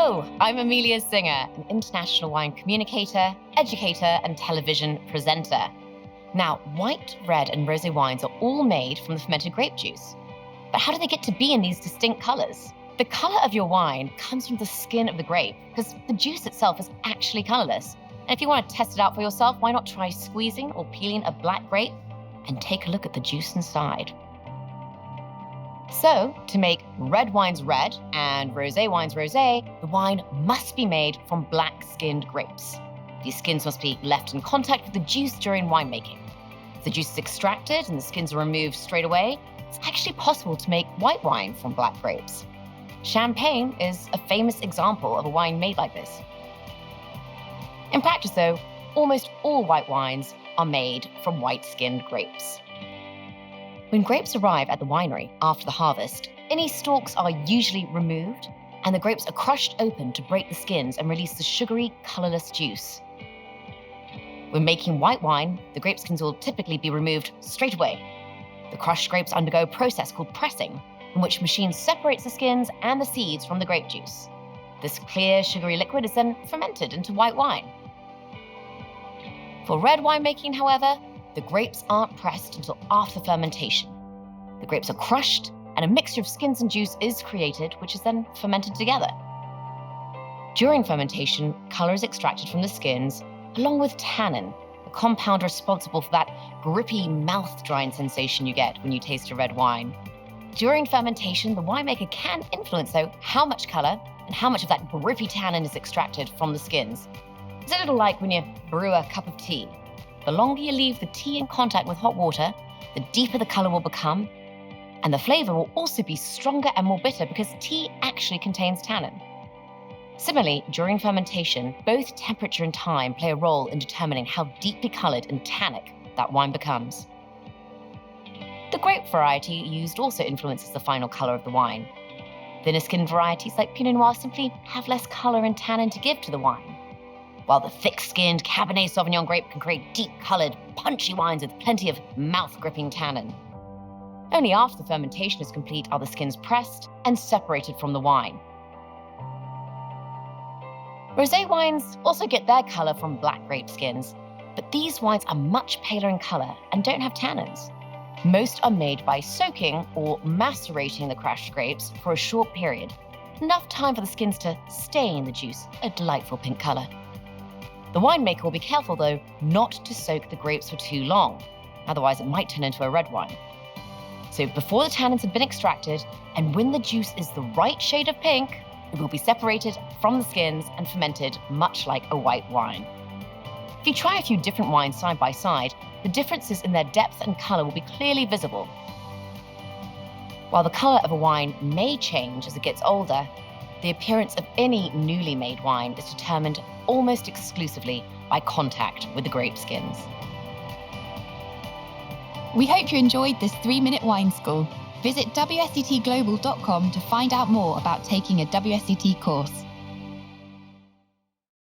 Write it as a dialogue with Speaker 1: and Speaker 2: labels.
Speaker 1: Hello, I'm Amelia Singer, an international wine communicator, educator, and television presenter. Now, white, red, and rosé wines are all made from the fermented grape juice. But how do they get to be in these distinct colors? The color of your wine comes from the skin of the grape, because the juice itself is actually colorless. And if you want to test it out for yourself, why not try squeezing or peeling a black grape and take a look at the juice inside? So, to make red wines red and rosé wines rosé, the wine must be made from black-skinned grapes. These skins must be left in contact with the juice during winemaking. If the juice is extracted and the skins are removed straight away, it's actually possible to make white wine from black grapes. Champagne is a famous example of a wine made like this. In practice, though, almost all white wines are made from white-skinned grapes. When grapes arrive at the winery after the harvest, any stalks are usually removed, and the grapes are crushed open to break the skins and release the sugary, colorless juice. When making white wine, the grape skins will typically be removed straight away. The crushed grapes undergo a process called pressing, in which machines separate the skins and the seeds from the grape juice. This clear, sugary liquid is then fermented into white wine. For red winemaking, however, the grapes aren't pressed until after fermentation. The grapes are crushed, and a mixture of skins and juice is created, which is then fermented together. During fermentation, color is extracted from the skins, along with tannin, a compound responsible for that grippy, mouth-drying sensation you get when you taste a red wine. During fermentation, the winemaker can influence, though, how much color and how much of that grippy tannin is extracted from the skins. It's a little like when you brew a cup of tea. The longer you leave the tea in contact with hot water, the deeper the color will become, and the flavor will also be stronger and more bitter because tea actually contains tannin. Similarly, during fermentation, both temperature and time play a role in determining how deeply colored and tannic that wine becomes. The grape variety used also influences the final color of the wine. Thinner-skinned varieties like Pinot Noir simply have less color and tannin to give to the wine, while the thick-skinned Cabernet Sauvignon grape can create deep-colored, punchy wines with plenty of mouth-gripping tannin. Only after the fermentation is complete are the skins pressed and separated from the wine. Rosé wines also get their color from black grape skins, but these wines are much paler in color and don't have tannins. Most are made by soaking or macerating the crushed grapes for a short period, enough time for the skins to stain the juice a delightful pink color. The winemaker will be careful, though, not to soak the grapes for too long, otherwise it might turn into a red wine. So before the tannins have been extracted, and when the juice is the right shade of pink, it will be separated from the skins and fermented much like a white wine. If you try a few different wines side by side, the differences in their depth and color will be clearly visible. While the color of a wine may change as it gets older, the appearance of any newly made wine is determined almost exclusively by contact with the grape skins.
Speaker 2: We hope you enjoyed this 3-minute wine school. Visit WSETglobal.com to find out more about taking a WSET course.